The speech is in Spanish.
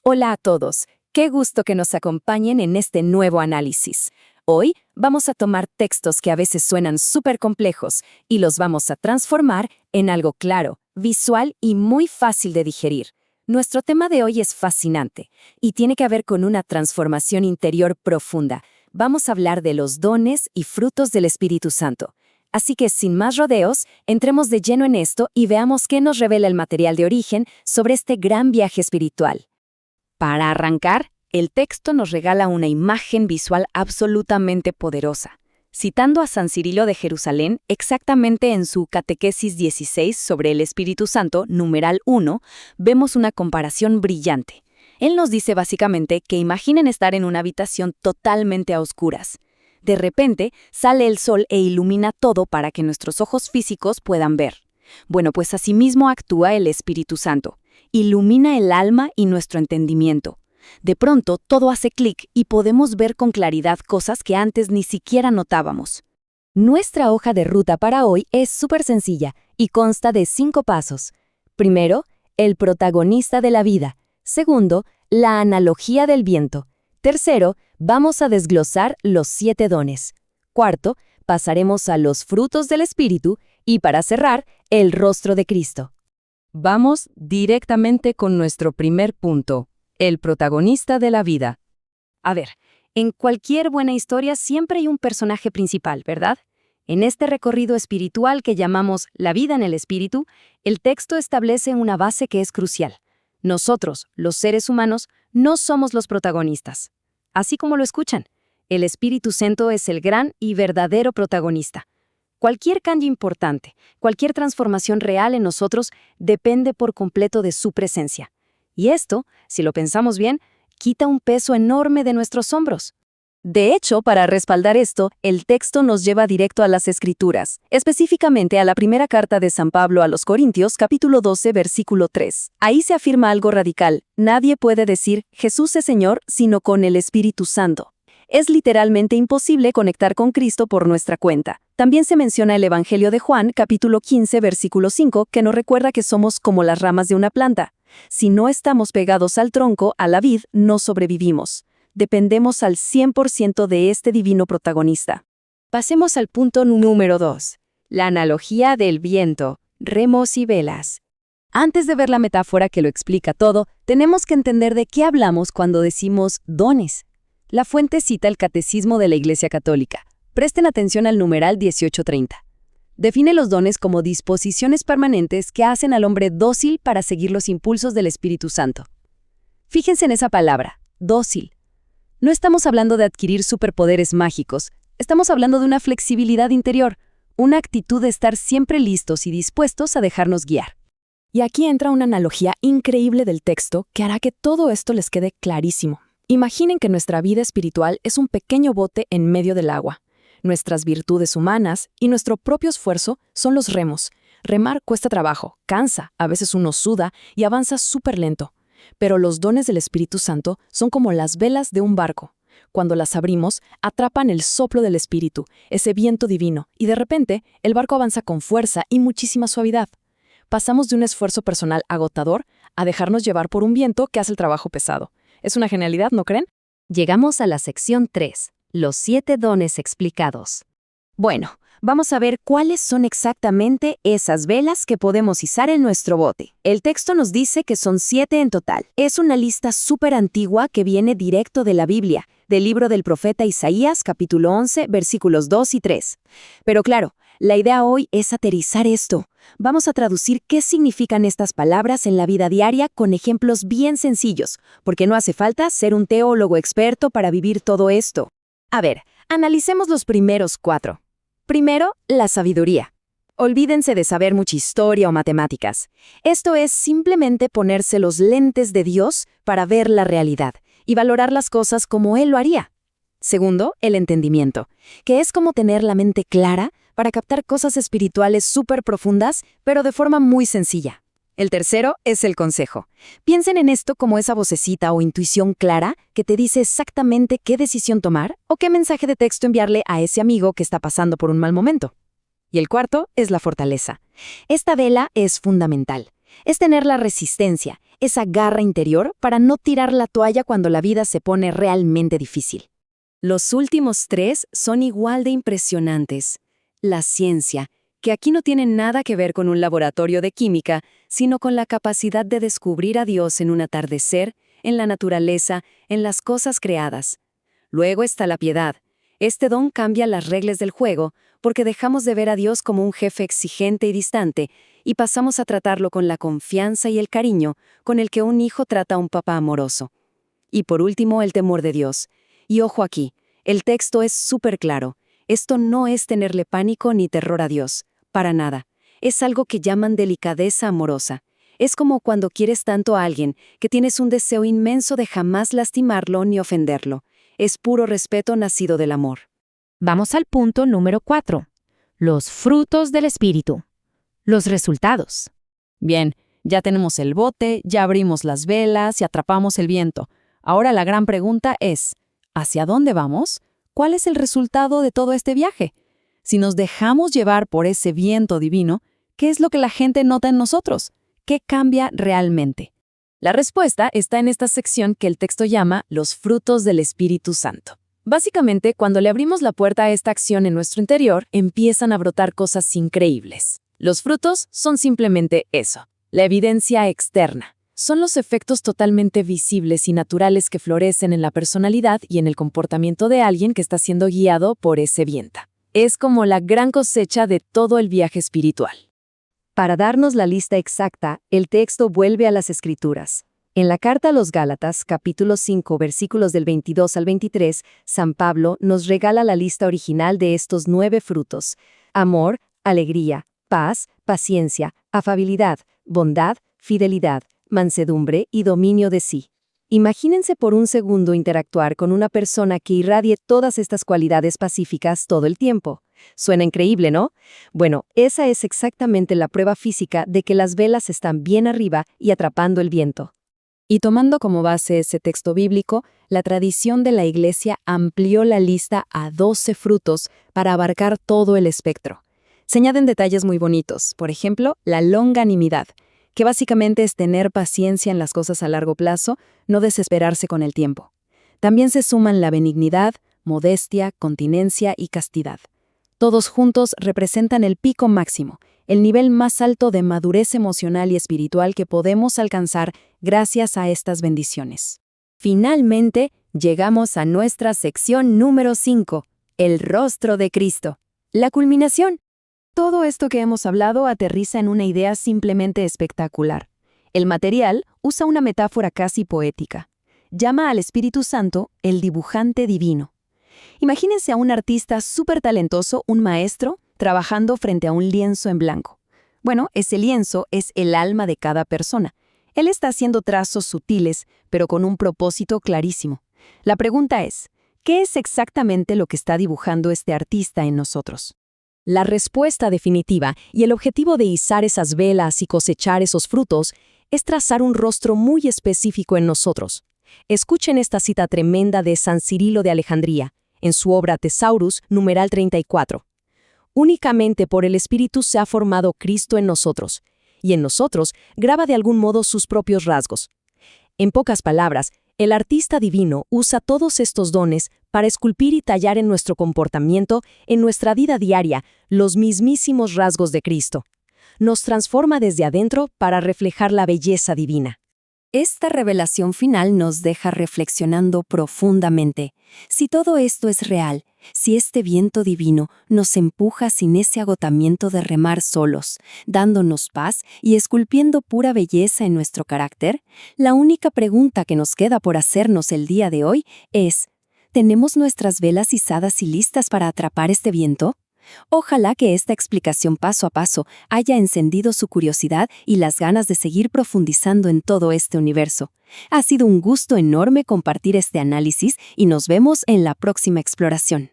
Hola a todos, qué gusto que nos acompañen en este nuevo análisis. Hoy vamos a tomar textos que a veces suenan súper complejos y los vamos a transformar en algo claro, visual y muy fácil de digerir. Nuestro tema de hoy es fascinante y tiene que ver con una transformación interior profunda. Vamos a hablar de los dones y frutos del Espíritu Santo. Así que, sin más rodeos, entremos de lleno en esto y veamos qué nos revela el material de origen sobre este gran viaje espiritual. Para arrancar, el texto nos regala una imagen visual absolutamente poderosa. Citando a San Cirilo de Jerusalén, exactamente en su Catequesis 16 sobre el Espíritu Santo, numeral 1, vemos una comparación brillante. Él nos dice básicamente que imaginen estar en una habitación totalmente a oscuras. De repente, sale el sol e ilumina todo para que nuestros ojos físicos puedan ver. Bueno, pues asimismo actúa el Espíritu Santo. Ilumina el alma y nuestro entendimiento. De pronto, todo hace clic y podemos ver con claridad cosas que antes ni siquiera notábamos. Nuestra hoja de ruta para hoy es súper sencilla y consta de 5 pasos. Primero, el protagonista de la vida. Segundo, la analogía del viento. Tercero, vamos a desglosar los 7 dones. Cuarto, pasaremos a los frutos del Espíritu y para cerrar, el rostro de Cristo. Vamos directamente con nuestro primer punto, el protagonista de la vida. A ver, en cualquier buena historia siempre hay un personaje principal, ¿verdad? En este recorrido espiritual que llamamos la vida en el Espíritu, el texto establece una base que es crucial. Nosotros, los seres humanos, no somos los protagonistas. Así como lo escuchan, el Espíritu Santo es el gran y verdadero protagonista. Cualquier cambio importante, cualquier transformación real en nosotros depende por completo de su presencia. Y esto, si lo pensamos bien, quita un peso enorme de nuestros hombros. De hecho, para respaldar esto, el texto nos lleva directo a las Escrituras, específicamente a la primera carta de San Pablo a los Corintios, capítulo 12, versículo 3. Ahí se afirma algo radical: nadie puede decir Jesús es Señor sino con el Espíritu Santo. Es literalmente imposible conectar con Cristo por nuestra cuenta. También se menciona el Evangelio de Juan, capítulo 15, versículo 5, que nos recuerda que somos como las ramas de una planta. Si no estamos pegados al tronco, a la vid, no sobrevivimos. Dependemos al 100% de este divino protagonista. Pasemos al punto número 2, la analogía del viento, remos y velas. Antes de ver la metáfora que lo explica todo, tenemos que entender de qué hablamos cuando decimos dones. La fuente cita el Catecismo de la Iglesia Católica. Presten atención al numeral 1830. Define los dones como disposiciones permanentes que hacen al hombre dócil para seguir los impulsos del Espíritu Santo. Fíjense en esa palabra, dócil. No estamos hablando de adquirir superpoderes mágicos, estamos hablando de una flexibilidad interior, una actitud de estar siempre listos y dispuestos a dejarnos guiar. Y aquí entra una analogía increíble del texto que hará que todo esto les quede clarísimo. Imaginen que nuestra vida espiritual es un pequeño bote en medio del agua. Nuestras virtudes humanas y nuestro propio esfuerzo son los remos. Remar cuesta trabajo, cansa, a veces uno suda y avanza súper lento. Pero los dones del Espíritu Santo son como las velas de un barco. Cuando las abrimos, atrapan el soplo del Espíritu, ese viento divino, y de repente el barco avanza con fuerza y muchísima suavidad. Pasamos de un esfuerzo personal agotador a dejarnos llevar por un viento que hace el trabajo pesado. Es una genialidad, ¿no creen? Llegamos a la sección 3, los 7 dones explicados. Bueno, vamos a ver cuáles son exactamente esas velas que podemos izar en nuestro bote. El texto nos dice que son 7 en total. Es una lista súper antigua que viene directo de la Biblia, del libro del profeta Isaías, capítulo 11, versículos 2 y 3. Pero claro, la idea hoy es aterrizar esto. Vamos a traducir qué significan estas palabras en la vida diaria con ejemplos bien sencillos, porque no hace falta ser un teólogo experto para vivir todo esto. A ver, analicemos los primeros 4. Primero, la sabiduría. Olvídense de saber mucha historia o matemáticas. Esto es simplemente ponerse los lentes de Dios para ver la realidad y valorar las cosas como Él lo haría. Segundo, el entendimiento, que es como tener la mente clara para captar cosas espirituales súper profundas, pero de forma muy sencilla. El tercero es el consejo. Piensen en esto como esa vocecita o intuición clara que te dice exactamente qué decisión tomar o qué mensaje de texto enviarle a ese amigo que está pasando por un mal momento. Y el cuarto es la fortaleza. Esta vela es fundamental. Es tener la resistencia, esa garra interior para no tirar la toalla cuando la vida se pone realmente difícil. Los últimos 3 son igual de impresionantes. La ciencia, que aquí no tiene nada que ver con un laboratorio de química, sino con la capacidad de descubrir a Dios en un atardecer, en la naturaleza, en las cosas creadas. Luego está la piedad. Este don cambia las reglas del juego, porque dejamos de ver a Dios como un jefe exigente y distante, y pasamos a tratarlo con la confianza y el cariño con el que un hijo trata a un papá amoroso. Y por último, el temor de Dios. Y ojo aquí, el texto es súper claro. Esto no es tenerle pánico ni terror a Dios, para nada. Es algo que llaman delicadeza amorosa. Es como cuando quieres tanto a alguien que tienes un deseo inmenso de jamás lastimarlo ni ofenderlo. Es puro respeto nacido del amor. Vamos al punto número 4. Los frutos del Espíritu. Los resultados. Bien, ya tenemos el bote, ya abrimos las velas y atrapamos el viento. Ahora la gran pregunta es, ¿hacia dónde vamos? ¿Cuál es el resultado de todo este viaje? Si nos dejamos llevar por ese viento divino, ¿qué es lo que la gente nota en nosotros? ¿Qué cambia realmente? La respuesta está en esta sección que el texto llama los frutos del Espíritu Santo. Básicamente, cuando le abrimos la puerta a esta acción en nuestro interior, empiezan a brotar cosas increíbles. Los frutos son simplemente eso, la evidencia externa. Son los efectos totalmente visibles y naturales que florecen en la personalidad y en el comportamiento de alguien que está siendo guiado por ese viento. Es como la gran cosecha de todo el viaje espiritual. Para darnos la lista exacta, el texto vuelve a las Escrituras. En la carta a los Gálatas, capítulo 5, versículos del 22 al 23, San Pablo nos regala la lista original de estos 9 frutos: amor, alegría, paz, paciencia, afabilidad, bondad, fidelidad, mansedumbre y dominio de sí. Imagínense por un segundo interactuar con una persona que irradie todas estas cualidades pacíficas todo el tiempo. Suena increíble, ¿no? Bueno, esa es exactamente la prueba física de que las velas están bien arriba y atrapando el viento. Y tomando como base ese texto bíblico, la tradición de la Iglesia amplió la lista a 12 frutos para abarcar todo el espectro. Se añaden detalles muy bonitos, por ejemplo, la longanimidad, que básicamente es tener paciencia en las cosas a largo plazo, no desesperarse con el tiempo. También se suman la benignidad, modestia, continencia y castidad. Todos juntos representan el pico máximo, el nivel más alto de madurez emocional y espiritual que podemos alcanzar gracias a estas bendiciones. Finalmente, llegamos a nuestra sección número 5, el rostro de Cristo. La culminación. Todo esto que hemos hablado aterriza en una idea simplemente espectacular. El material usa una metáfora casi poética. Llama al Espíritu Santo el dibujante divino. Imagínense a un artista súper talentoso, un maestro, trabajando frente a un lienzo en blanco. Bueno, ese lienzo es el alma de cada persona. Él está haciendo trazos sutiles, pero con un propósito clarísimo. La pregunta es, ¿qué es exactamente lo que está dibujando este artista en nosotros? La respuesta definitiva y el objetivo de izar esas velas y cosechar esos frutos es trazar un rostro muy específico en nosotros. Escuchen esta cita tremenda de San Cirilo de Alejandría, en su obra Tesaurus, numeral 34. Únicamente por el Espíritu se ha formado Cristo en nosotros, y en nosotros graba de algún modo sus propios rasgos. En pocas palabras, el artista divino usa todos estos dones para esculpir y tallar en nuestro comportamiento, en nuestra vida diaria, los mismísimos rasgos de Cristo. Nos transforma desde adentro para reflejar la belleza divina. Esta revelación final nos deja reflexionando profundamente. Si todo esto es real, si este viento divino nos empuja sin ese agotamiento de remar solos, dándonos paz y esculpiendo pura belleza en nuestro carácter, la única pregunta que nos queda por hacernos el día de hoy es: ¿tenemos nuestras velas izadas y listas para atrapar este viento? Ojalá que esta explicación paso a paso haya encendido su curiosidad y las ganas de seguir profundizando en todo este universo. Ha sido un gusto enorme compartir este análisis y nos vemos en la próxima exploración.